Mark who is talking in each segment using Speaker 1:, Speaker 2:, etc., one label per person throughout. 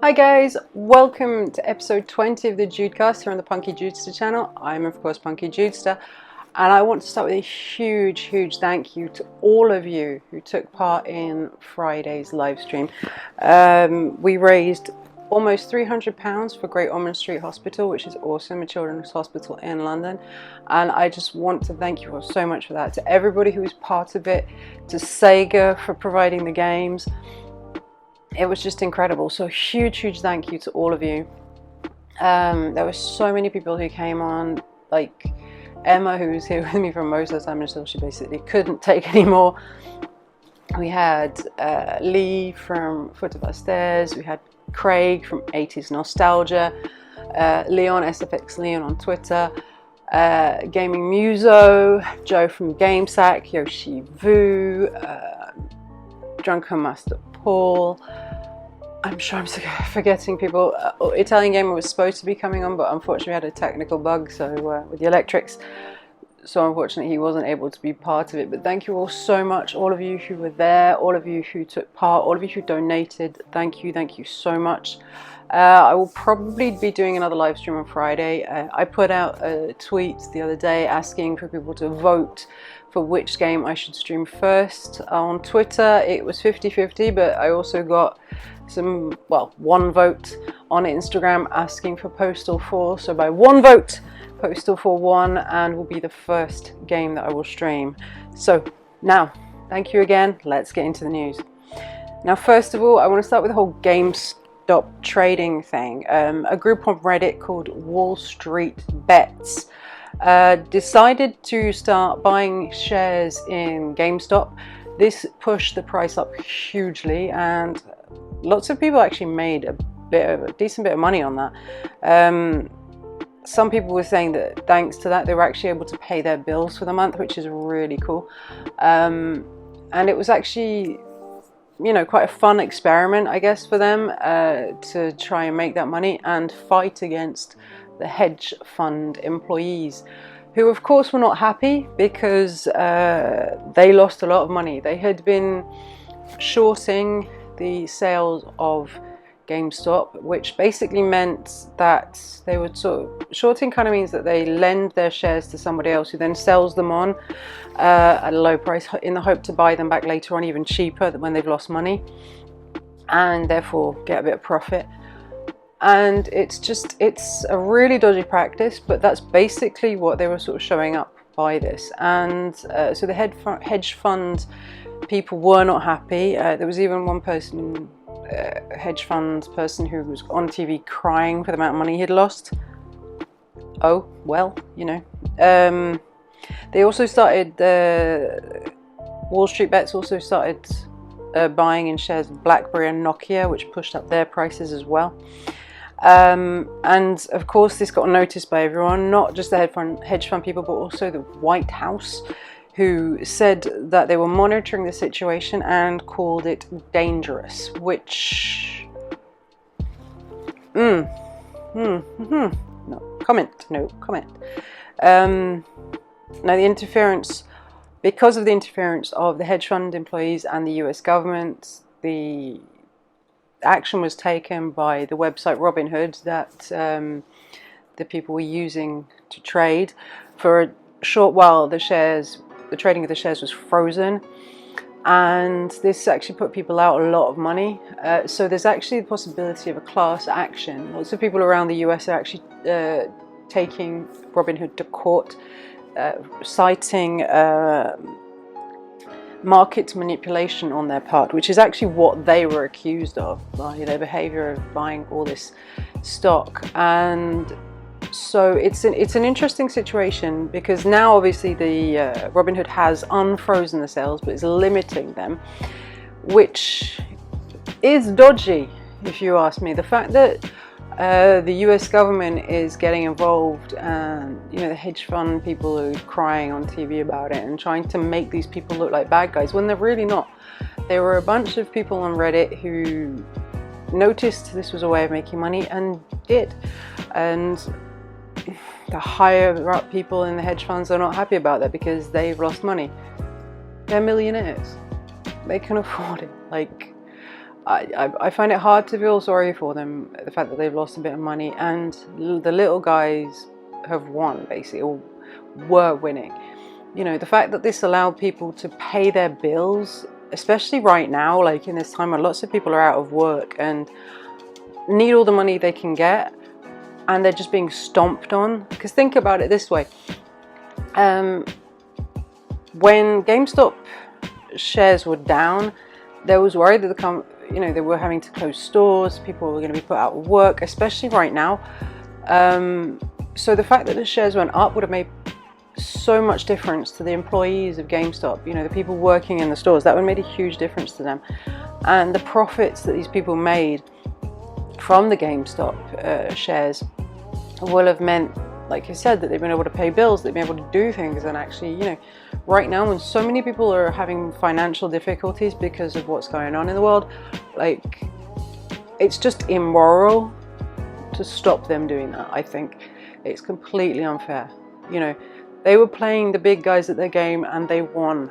Speaker 1: Hi guys, welcome to episode 20 of the Judecast here on the Punky Judester channel. I'm of course Punky Judester, and I want to start with a huge thank you to all of you who took part in Friday's live stream. We raised almost £300 for Great Ormond Street Hospital, which is awesome, a children's hospital in London, and I just want to thank you all so much for that. To everybody who was part of it, to Sega for providing the games. It was just incredible. So huge thank you to all of you. There were so many people who came on, like Emma, who was here with me for most of the time until she basically couldn't take anymore. We had Lee from Foot of Our Stairs, we had Craig from 80s Nostalgia, Leon, SFX Leon on Twitter, Gaming Muso, Joe from GameStonk, Yoshi Vu, Drunken Master Paul. I'm sure I'm forgetting people. Italian Gamer was supposed to be coming on, but unfortunately had a technical bug with the electrics, so unfortunately he wasn't able to be part of it. But thank you all so much, all of you who were there, all of you who took part, all of you who donated. Thank you so much. I will probably be doing another live stream on Friday. I put out a tweet the other day asking for people to vote for which game I should stream first. On Twitter it was 50-50, but I also got one vote on Instagram asking for Postal 4, so by one vote Postal 4 won and will be the first game that I will stream. So now, thank you again, let's get into the news. Now first of all, I want to start with the whole GameStop trading thing. A group on Reddit called Wall Street Bets decided to start buying shares in GameStop. This pushed the price up hugely, and lots of people actually made a decent bit of money on that. Some people were saying that thanks to that they were actually able to pay their bills for the month, which is really cool. And it was actually, you know, quite a fun experiment, I guess, for them to try and make that money and fight against the hedge fund employees, who of course were not happy because they lost a lot of money. They had been shorting the sales of GameStop, which basically meant that they would shorting kind of means that they lend their shares to somebody else who then sells them on at a low price in the hope to buy them back later on even cheaper when they've lost money, and therefore get a bit of profit. And it's a really dodgy practice, but that's basically what they were sort of showing up by this. And so the hedge fund people were not happy. There was even one person, hedge fund person, who was on TV crying for the amount of money he'd lost. Oh, well, you know. They also started, Wall Street Bets also started buying in shares of BlackBerry and Nokia, which pushed up their prices as well. And of course this got noticed by everyone, not just the hedge fund people, but also the White House, who said that they were monitoring the situation and called it dangerous, which no comment. Now because of the interference of the hedge fund employees and the US government, the action was taken by the website Robinhood that the people were using to trade. For a short while the trading of the shares was frozen, and this actually put people out a lot of money. So there's actually the possibility of a class action. Lots of people around the US are actually taking Robinhood to court, citing market manipulation on their part, which is actually what they were accused of by their behavior of buying all this stock. And so it's an interesting situation, because now obviously the Robinhood has unfrozen the sales but is limiting them, which is dodgy if you ask me. The fact that the US government is getting involved, and you know, the hedge fund people are crying on TV about it and trying to make these people look like bad guys when they're really not. There were a bunch of people on Reddit who noticed this was a way of making money and did, and the higher up people in the hedge funds are not happy about that because they've lost money. They're millionaires, they can afford it. Like, I find it hard to feel sorry for them, the fact that they've lost a bit of money, and the little guys have won, basically, or were winning. You know, the fact that this allowed people to pay their bills, especially right now, like in this time where lots of people are out of work and need all the money they can get, and they're just being stomped on. Because think about it this way, when GameStop shares were down, there was worry that they were having to close stores, people were going to be put out of work, especially right now. So the fact that the shares went up would have made so much difference to the employees of GameStop, you know, the people working in the stores. That would have made a huge difference to them. And the profits that these people made from the GameStop shares will have meant, like I said, that they've been able to pay bills, they've been able to do things. And actually, you know, right now when so many people are having financial difficulties because of what's going on in the world, like, it's just immoral to stop them doing that. I think it's completely unfair. You know, they were playing the big guys at their game and they won,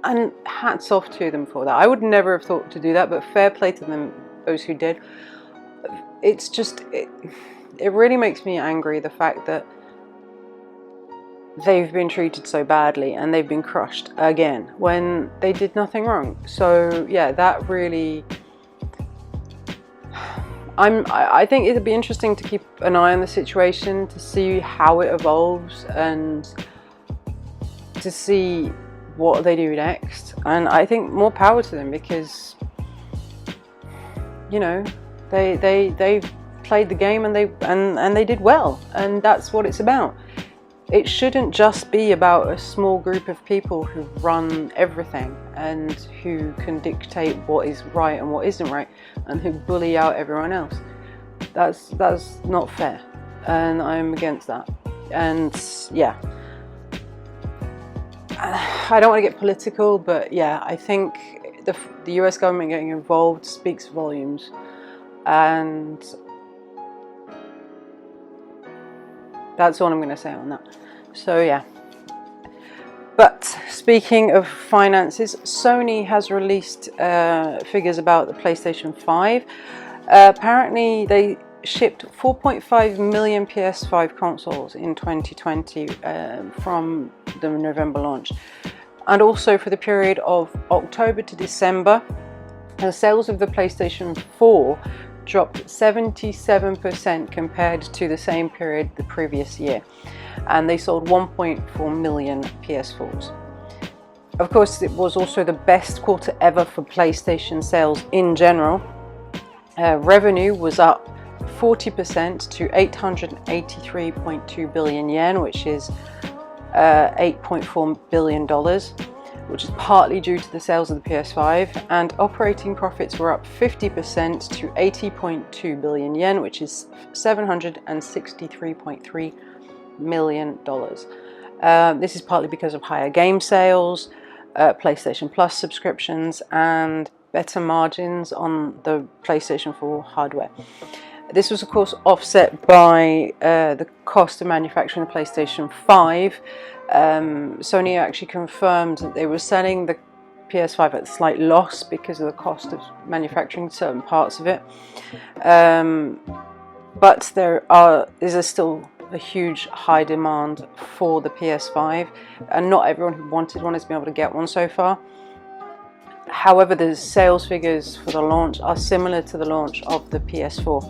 Speaker 1: and hats off to them for that. I would never have thought to do that, but fair play to them, those who did. It's just, it really makes me angry, the fact that they've been treated so badly and they've been crushed again when they did nothing wrong. So yeah, that really, I think it'd be interesting to keep an eye on the situation, to see how it evolves and to see what they do next. And I think more power to them, because, you know, they played the game and they did well, and that's what it's about. It shouldn't just be about a small group of people who run everything and who can dictate what is right and what isn't right, and who bully out everyone else. That's not fair, and I'm against that. And yeah, I don't want to get political, but yeah, I think the US government getting involved speaks volumes. And that's all I'm going to say on that. So yeah. But speaking of finances, Sony has released figures about the PlayStation 5. Apparently they shipped 4.5 million PS5 consoles in 2020 from the November launch. And also for the period of October to December, the sales of the PlayStation 4 dropped 77% compared to the same period the previous year, and they sold 1.4 million PS4s. Of course, it was also the best quarter ever for PlayStation sales in general. Revenue was up 40% to 883.2 billion yen, which is $8.4 billion, which is partly due to the sales of the PS5, and operating profits were up 50% to 80.2 billion yen, which is $763.3 million. This is partly because of higher game sales, PlayStation Plus subscriptions, and better margins on the PlayStation 4 hardware. This was of course offset by the cost of manufacturing the PlayStation 5. Sony actually confirmed that they were selling the PS5 at a slight loss because of the cost of manufacturing certain parts of it. But there is still a huge high demand for the PS5, and not everyone who wanted one has been able to get one so far. However, the sales figures for the launch are similar to the launch of the PS4.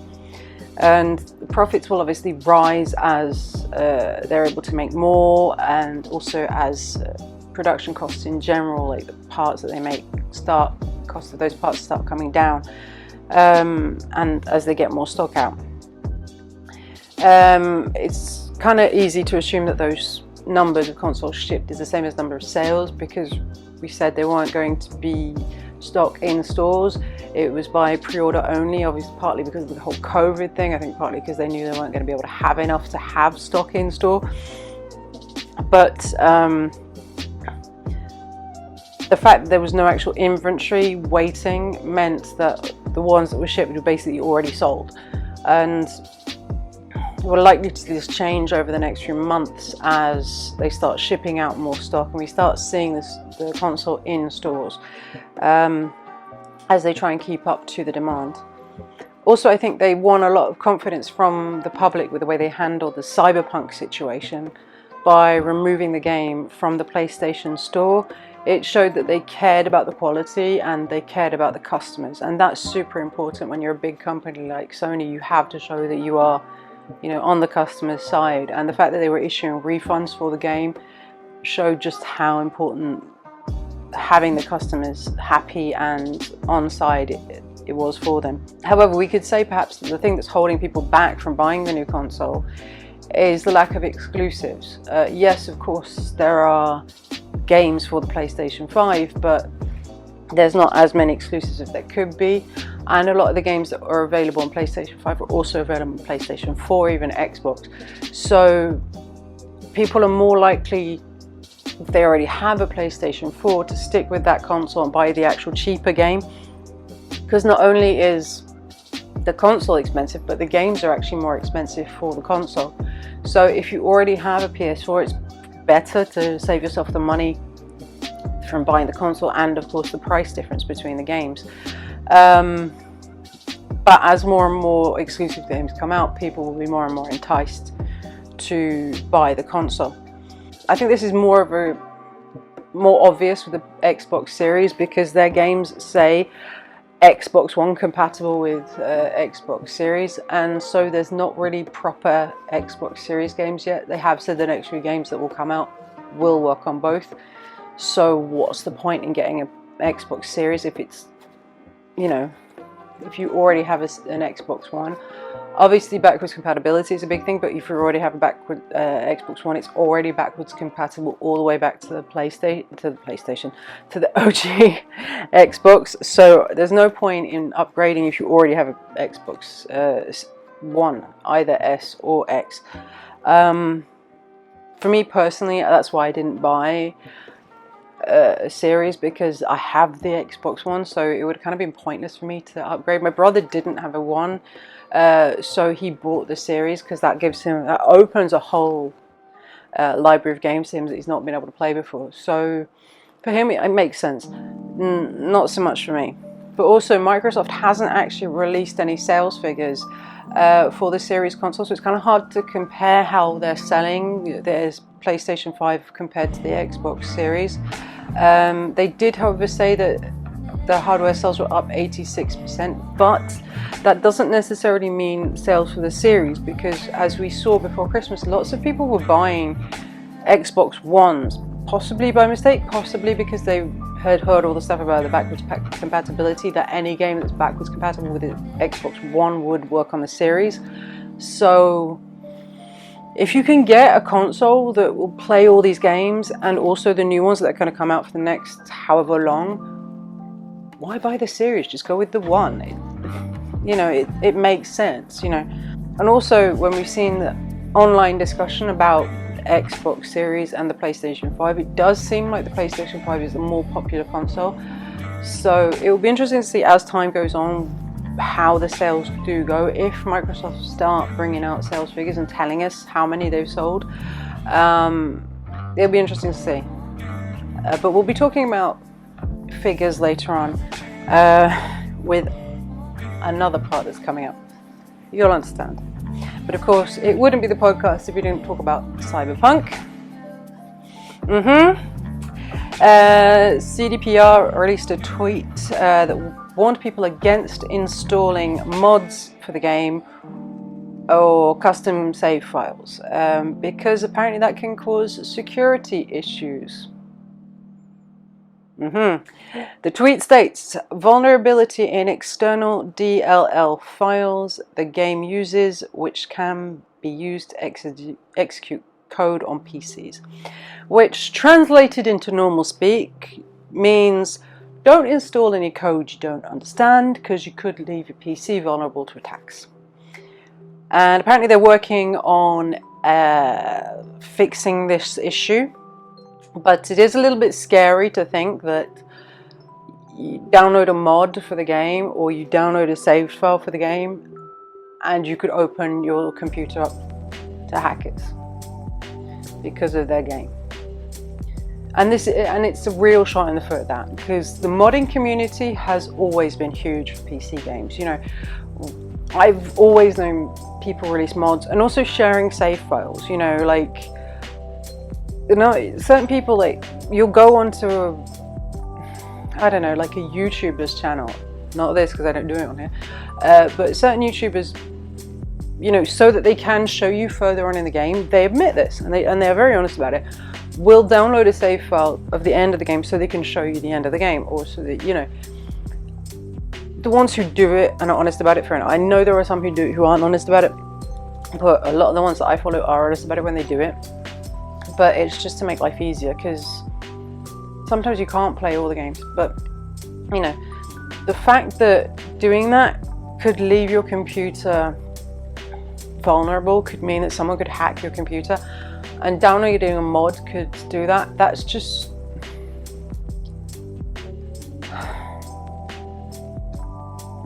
Speaker 1: And the profits will obviously rise as they're able to make more, and also as production costs in general, like the parts that they make, cost of those parts start coming down, and as they get more stock out. It's kind of easy to assume that those numbers of consoles shipped is the same as number of sales, because we said they weren't going to be stock in stores. It was by pre-order only, obviously partly because of the whole COVID thing. I think partly because they knew they weren't going to be able to have enough to have stock in store. But the fact that there was no actual inventory waiting meant that the ones that were shipped were basically already sold. And we're likely to see this change over the next few months as they start shipping out more stock and we start seeing the console in stores. as they try and keep up to the demand. Also, I think they won a lot of confidence from the public with the way they handled the Cyberpunk situation by removing the game from the PlayStation Store. It showed that they cared about the quality and they cared about the customers, and that's super important. When you're a big company like Sony, you have to show that you are, on the customer's side, and the fact that they were issuing refunds for the game showed just how important having the customers happy and on side it was for them. However, we could say perhaps the thing that's holding people back from buying the new console is the lack of exclusives. Yes, of course, there are games for the PlayStation 5, but there's not as many exclusives as there could be, and a lot of the games that are available on PlayStation 5 are also available on PlayStation 4, even Xbox. So people are more likely, if they already have a PlayStation 4, to stick with that console and buy the actual cheaper game, because not only is the console expensive, but the games are actually more expensive for the console. So if you already have a PS4, it's better to save yourself the money from buying the console and of course the price difference between the games. But as more and more exclusive games come out, people will be more and more enticed to buy the console. I think this is more obvious with the Xbox Series, because their games say Xbox One compatible with Xbox Series, and so there's not really proper Xbox Series games yet. They have said the next few games that will come out will work on both, so what's the point in getting an Xbox Series if it's, if you already have an Xbox One? Obviously backwards compatibility is a big thing, but if you already have a Xbox One, it's already backwards compatible all the way back to the PlayStation, to the OG Xbox. So there's no point in upgrading if you already have an Xbox One, either S or X. For me personally, that's why I didn't buy a Series, because I have the Xbox One, so it would have kind of been pointless for me to upgrade. My brother didn't have a One, so he bought the Series because that opens a whole library of games to him that he's not been able to play before. So for him it makes sense. Not so much for me. But also Microsoft hasn't actually released any sales figures for the Series console, so it's kind of hard to compare how they're selling. There's PlayStation 5 compared to the Xbox Series. They did, however, say that the hardware sales were up 86%, but that doesn't necessarily mean sales for the Series, because as we saw before Christmas, lots of people were buying Xbox Ones, possibly by mistake, possibly because they had heard all the stuff about the backwards compatibility, that any game that's backwards compatible with the Xbox One would work on the Series. So if you can get a console that will play all these games and also the new ones that are going to come out for the next however long, why buy the Series? Just go with the One. It makes sense, And also, when we've seen the online discussion about Xbox Series and the PlayStation 5, it does seem like the PlayStation 5 is the more popular console. So it will be interesting to see as time goes on how the sales do go. If Microsoft start bringing out sales figures and telling us how many they've sold, it'll be interesting to see. But we'll be talking about figures later on with another part that's coming up. You'll understand. But of course, it wouldn't be the podcast if we didn't talk about Cyberpunk. CDPR released a tweet that warned people against installing mods for the game or custom save files, because apparently that can cause security issues. The tweet states, vulnerability in external DLL files the game uses, which can be used to execute code on PCs, which translated into normal speak means don't install any code you don't understand, because you could leave your PC vulnerable to attacks. And apparently they're working on fixing this issue. But it is a little bit scary to think that you download a mod for the game or you download a saved file for the game and you could open your computer up to hackers because of their game. And it's a real shot in the foot, that, because the modding community has always been huge for PC games. You know, I've always known people release mods, and also sharing save files. You know, like, you know, certain people, like, you'll go onto I don't know, like a YouTuber's channel. Not this, because I don't do it on here. But certain YouTubers, you know, so that they can show you further on in the game, they admit this, and they're very honest about it. Will download a save file of the end of the game so they can show you the end of the game, or so that, you know, the ones who do it and are honest about it, fair enough. I know there are some who aren't honest about it, but a lot of the ones that I follow are honest about it when they do it. But it's just to make life easier, because sometimes you can't play all the games. But, you know, the fact that doing that could leave your computer vulnerable, could mean that someone could hack your computer, and downloading a mod could do that. That's just...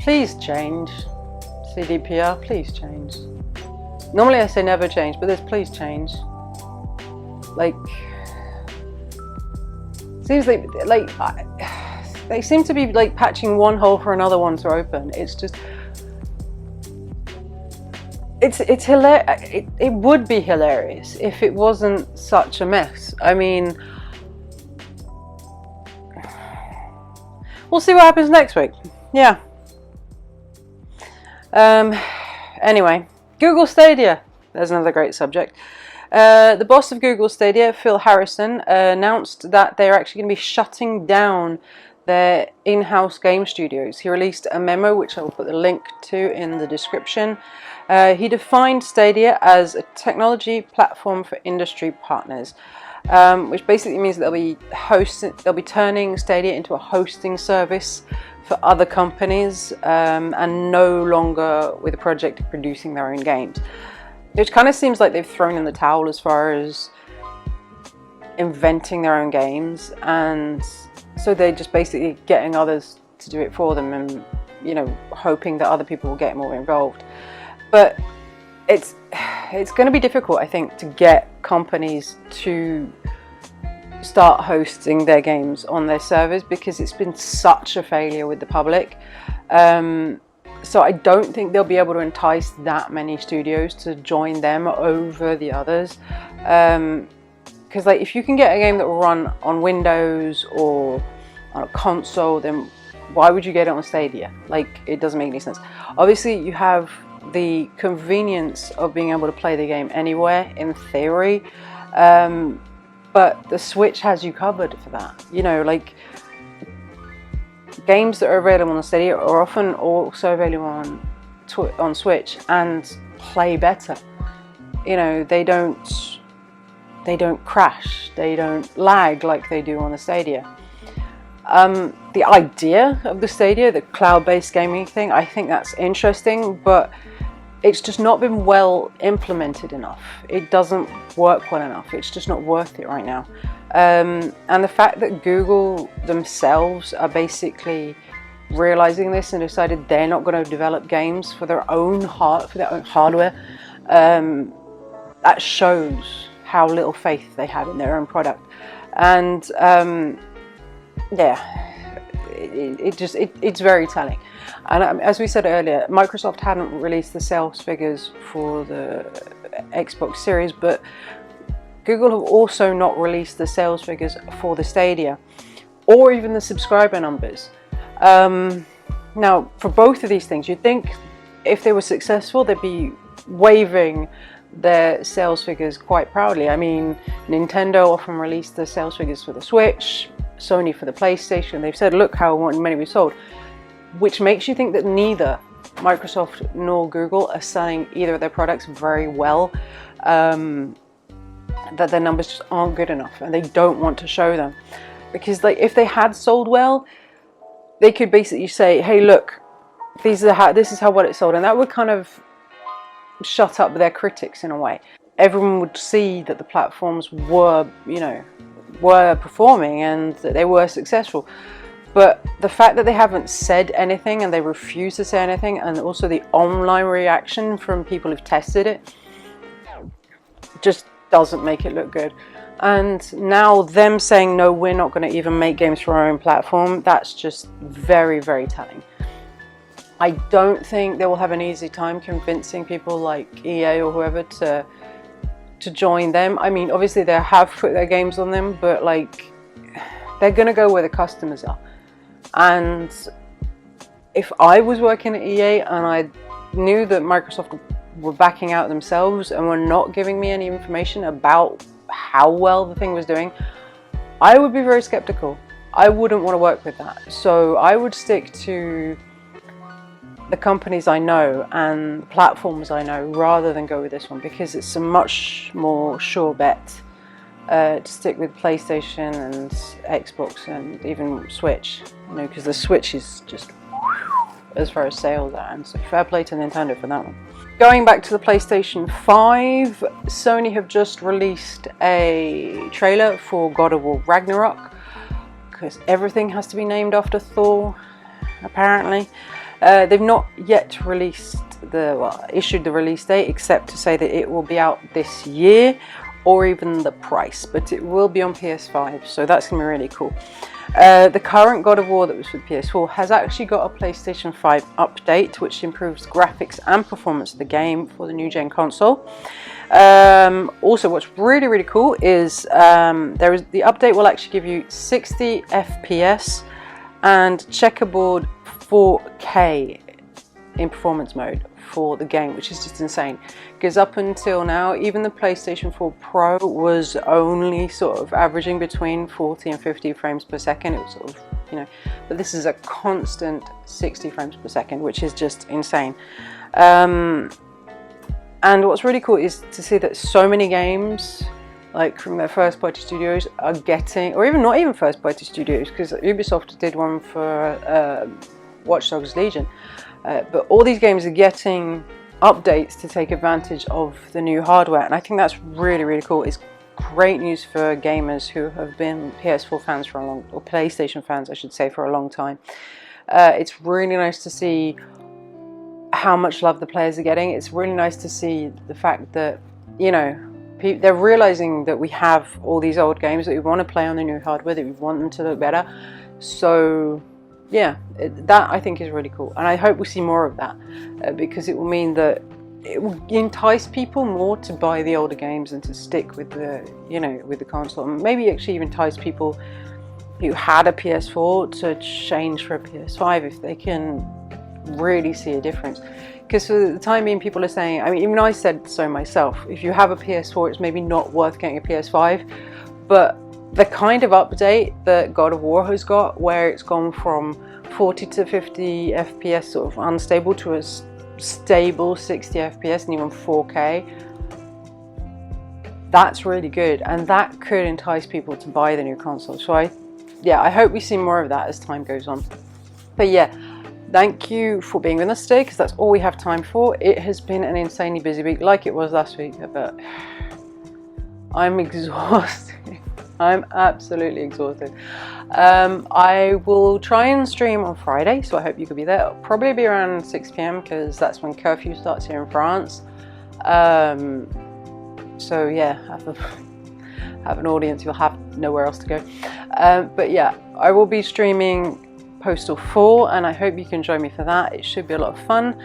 Speaker 1: Please change. CDPR, please change. Normally I say never change, but there's please change. Like, seems like they seem to be like patching one hole for another one to open. It's just, it's hilarious. It would be hilarious if it wasn't such a mess. I mean, we'll see what happens next week. Yeah. Anyway, Google Stadia. There's another great subject. The boss of Google Stadia, Phil Harrison, announced that they're actually going to be shutting down their in-house game studios. He released a memo, which I will put the link to in the description. He defined Stadia as a technology platform for industry partners, which basically means that they'll be turning Stadia into a hosting service for other companies, and no longer with a project of producing their own games. Which kind of seems like they've thrown in the towel as far as inventing their own games, and so they're just basically getting others to do it for them, and, you know, hoping that other people will get more involved. But it's going to be difficult, I think, to get companies to start hosting their games on their servers, because it's been such a failure with the public. So I don't think they'll be able to entice that many studios to join them over the others. Because like, if you can get a game that will run on Windows or on a console, then why would you get it on Stadia? Like, it doesn't make any sense. Obviously, you have the convenience of being able to play the game anywhere, in theory. But the Switch has you covered for that. You know, like, games that are available on Stadia are often also available on Switch and play better. You know, they don't crash, they don't lag like they do on the Stadia. The idea of the Stadia, the cloud-based gaming thing, I think that's interesting, but it's just not been well implemented enough. It doesn't work well enough. It's just not worth it right now. And the fact that Google themselves are basically realizing this and decided they're not going to develop games for their own hardware, that shows how little faith they have in their own product. And yeah, it's very telling. And as we said earlier, Microsoft hadn't released the sales figures for the Xbox Series, but Google have also not released the sales figures for the Stadia, or even the subscriber numbers. Now, for both of these things, you'd think if they were successful, they'd be waving their sales figures quite proudly. I mean, Nintendo often released the sales figures for the Switch, Sony for the PlayStation. They've said, look how many we sold, which makes you think that neither Microsoft nor Google are selling either of their products very well. That their numbers just aren't good enough, and they don't want to show them, because like, if they had sold well, they could basically say, hey, look, this is how well it sold, and that would kind of shut up their critics in a way. Everyone would see that the platforms were, you know, were performing and that they were successful. But the fact that they haven't said anything and they refuse to say anything, and also the online reaction from people who've tested it, just doesn't make it look good. And now them saying, no, we're not going to even make games for our own platform, that's just very, very telling. I don't think they will have an easy time convincing people like EA or whoever to join them. I mean, obviously they have put their games on them, but like, they're going to go where the customers are. And if I was working at EA and I knew that Microsoft were backing out themselves and were not giving me any information about how well the thing was doing, I would be very skeptical. I wouldn't want to work with that. So I would stick to the companies I know and the platforms I know rather than go with this one, because it's a much more sure bet to stick with PlayStation and Xbox and even Switch, you know, because the Switch is just as far as sales are, and so fair play to Nintendo for that one. Going back to the PlayStation 5, Sony have just released a trailer for God of War Ragnarok, because everything has to be named after Thor, apparently. They've not yet issued the release date, except to say that it will be out this year, or even the price, but it will be on PS5, so that's going to be really cool. The current God of War that was with PS4 has actually got a PlayStation 5 update, which improves graphics and performance of the game for the new gen console. Also, what's really, really cool is the update will actually give you 60 FPS and checkerboard 4K in performance mode for the game, which is just insane, because up until now even the PlayStation 4 Pro was only sort of averaging between 40 and 50 frames per second. It was sort of, you know, but this is a constant 60 frames per second, which is just insane. And what's really cool is to see that so many games, like from their first party studios, are getting, or even not even first party studios, because Ubisoft did one for Watch Dogs Legion. But all these games are getting updates to take advantage of the new hardware, and I think that's really, really cool. It's great news for gamers who have been PS4 fans for a long, or PlayStation fans I should say, for a long time. It's really nice to see how much love the players are getting. It's really nice to see the fact that, you know, they're realizing that we have all these old games that we want to play on the new hardware, that we want them to look better. So yeah, that I think is really cool, and I hope we see more of that, because it will mean that it will entice people more to buy the older games and to stick with the, you know, with the console, and maybe actually even entice people who had a PS4 to change for a PS5 if they can really see a difference. Because for the time being, people are saying, I mean, even I said so myself, if you have a PS4 it's maybe not worth getting a PS5, but the kind of update that God of War has got, where it's gone from 40 to 50 FPS sort of unstable to a stable 60 FPS and even 4K, that's really good, and that could entice people to buy the new console. So I hope we see more of that as time goes on. But yeah, thank you for being with us today, because that's all we have time for. It has been an insanely busy week, like it was last week, but I'm exhausted. I'm absolutely exhausted. I will try and stream on Friday, so I hope you could be there. It'll probably be around 6 PM because that's when curfew starts here in France. So yeah, have an audience. You'll have nowhere else to go. But yeah, I will be streaming Postal 4, and I hope you can join me for that. It should be a lot of fun.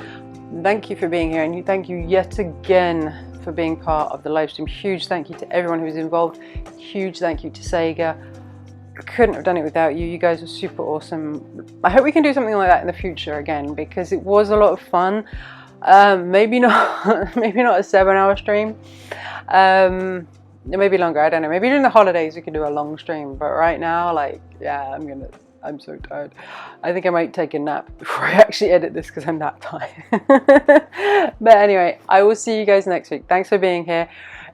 Speaker 1: Thank you for being here, and thank you yet again for being part of the live stream. Huge thank you to everyone who was involved. Huge thank you to Sega. I couldn't have done it without you. You guys are super awesome. I hope we can do something like that in the future again, because it was a lot of fun. Maybe not maybe not a 7-hour stream, maybe longer, I don't know. Maybe during the holidays we can do a long stream, but right now, like, yeah, I'm so tired. I think I might take a nap before I actually edit this, because I'm that tired. But anyway, I will see you guys next week. Thanks for being here.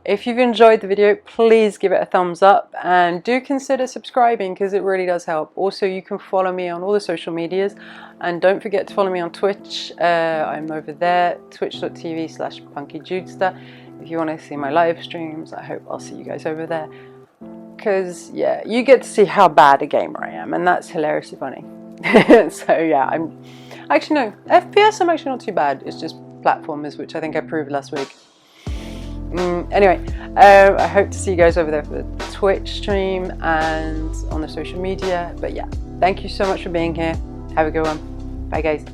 Speaker 1: If you've enjoyed the video, please give it a thumbs up, and do consider subscribing, because it really does help. Also, you can follow me on all the social medias, and don't forget to follow me on Twitch. I'm over there, twitch.tv/PunkyJudester. If you want to see my live streams, I hope I'll see you guys over there. Because yeah, you get to see how bad a gamer I am, and that's hilariously funny. So yeah, no, FPS I'm actually not too bad. It's just platformers, which I think I proved last week. Anyway, I hope to see you guys over there for the Twitch stream and on the social media. But yeah, thank you so much for being here. Have a good one. Bye guys.